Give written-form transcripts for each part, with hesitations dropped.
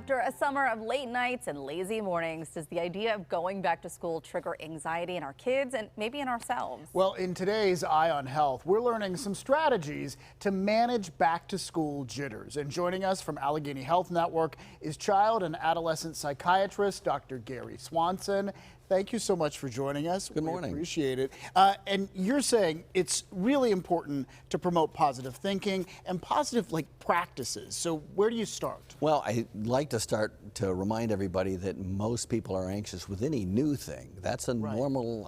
After a summer of late nights and lazy mornings, does the idea of going back to school trigger anxiety in our kids and maybe in ourselves? Well, in today's Eye on Health, we're learning some strategies to manage back to school jitters. And joining us from Allegheny Health Network is child and adolescent psychiatrist Dr. Gary Swanson. Thank you so much for joining us. Good morning. We appreciate it. And you're saying it's really important to promote positive thinking and positive practices. So where do you start? Well, I'd like to start to remind everybody that most people are anxious with any new thing. That's a normal,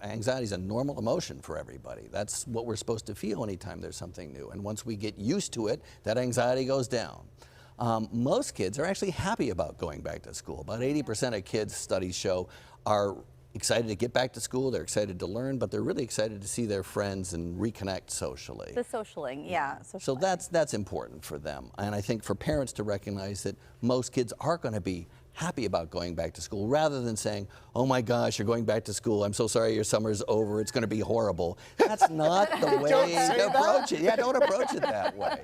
anxiety is a normal emotion for everybody. That's what we're supposed to feel anytime there's something new. And once we get used to it, that anxiety goes down. Most kids are actually happy about going back to school. About 80% of kids, studies show, are excited to get back to school. They're excited to learn, but they're really excited to see their friends and reconnect socially. The socialing, yeah. So that's important for them. And I think for parents to recognize that most kids are going to be happy about going back to school rather than saying, oh my gosh, you're going back to school. I'm so sorry your summer's over. It's going to be horrible. That's not the way to approach it. Yeah, don't approach it that way.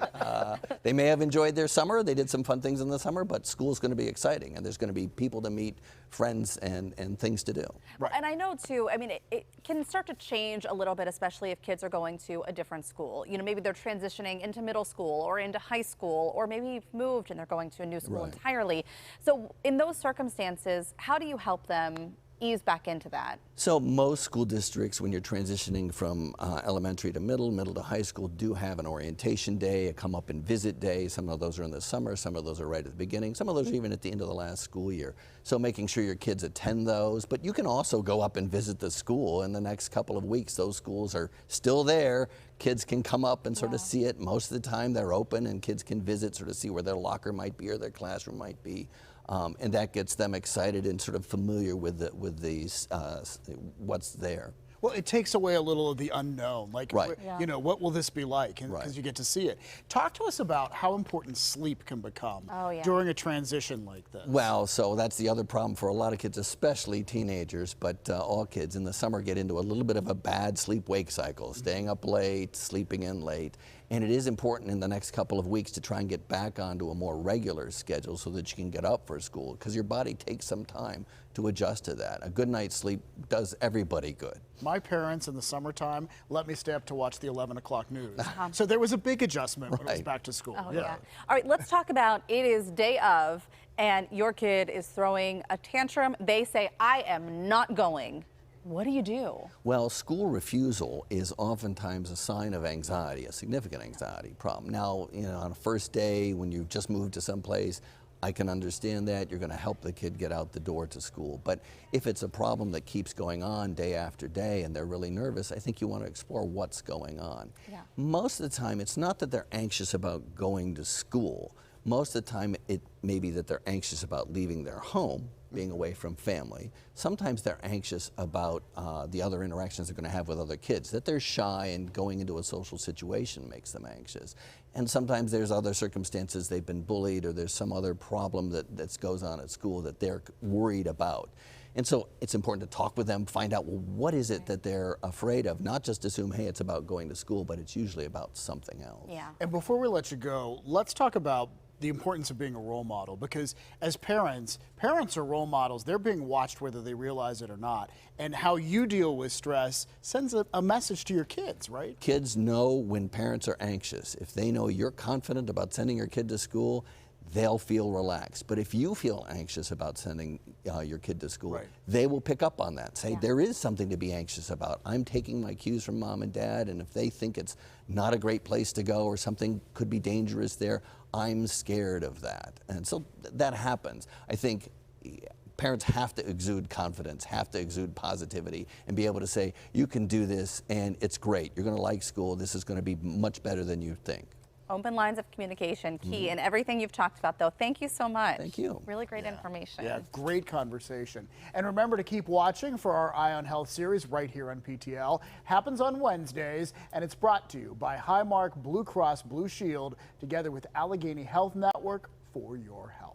They may have enjoyed their summer. They did some fun things in the summer, but school's going to be exciting and there's going to be people to meet, friends and things to do. Right. And I know too, I mean, it can start to change a little bit, especially if kids are going to a different school. You know, maybe they're transitioning into middle school or into high school, or maybe you've moved and they're going to a new school entirely. So in those circumstances, how do you help them ease back into that? So most school districts, when you're transitioning from elementary to middle to high school, do have an orientation day, a come up and visit day. Some of those are in the summer, some of those are right at the beginning, some of those are even at the end of the last school year. So making sure your kids attend those, but you can also go up and visit the school in the next couple of weeks. Those schools are still there. Kids can come up and sort of see it. Most of the time they're open and kids can visit, sort of see where their locker might be or their classroom might be. And that gets them excited and sort of familiar with what's there. Well, it takes away a little of the unknown, you know, what will this be like? Because you get to see it. Talk to us about how important sleep can become during a transition like this. Well, so that's the other problem for a lot of kids, especially teenagers, but all kids in the summer get into a little bit of a bad sleep-wake cycle, staying up late, sleeping in late. And it is important in the next couple of weeks to try and get back onto a more regular schedule so that you can get up for school, because your body takes some time to adjust to that. A good night's sleep does everybody good. My parents in the summertime let me stay up to watch the 11 o'clock news. So there was a big adjustment when it was back to school. Oh, yeah. All right, let's talk about it is day of and your kid is throwing a tantrum. They say, I am not going. What do you do? Well, school refusal is oftentimes a sign of anxiety, a significant anxiety problem. Now, you know, on a first day when you've just moved to someplace, I can understand that. You're going to help the kid get out the door to school. But if it's a problem that keeps going on day after day and they're really nervous, I think you want to explore what's going on. Most of the time, it's not that they're anxious about going to school. Most of the time, it may be that they're anxious about leaving their home, being away from family. Sometimes they're anxious about the other interactions they're going to have with other kids, that they're shy and going into a social situation makes them anxious. And sometimes there's other circumstances, they've been bullied or there's some other problem that goes on at school that they're worried about. And so it's important to talk with them, find out, well, what is it that they're afraid of? Not just assume, hey, it's about going to school, but it's usually about something else. And before we let you go, let's talk about the importance of being a role model, because as parents are role models. They're being watched whether they realize it or not. And how you deal with stress sends a message to your kids, right? Kids know when parents are anxious. If they know you're confident about sending your kid to school, they'll feel relaxed. But if you feel anxious about sending your kid to school, they will pick up on that. Say, there is something to be anxious about. I'm taking my cues from mom and dad, and if they think it's not a great place to go or something could be dangerous there, I'm scared of that. And so that happens. I think parents have to exude confidence, have to exude positivity, and be able to say, you can do this, and it's great. You're going to like school. This is going to be much better than you think. Open lines of communication, key in everything you've talked about, though. Thank you so much. Thank you. Really great information. Yeah, great conversation. And remember to keep watching for our Eye on Health series right here on PTL. Happens on Wednesdays, and it's brought to you by Highmark Blue Cross Blue Shield, together with Allegheny Health Network, for your health.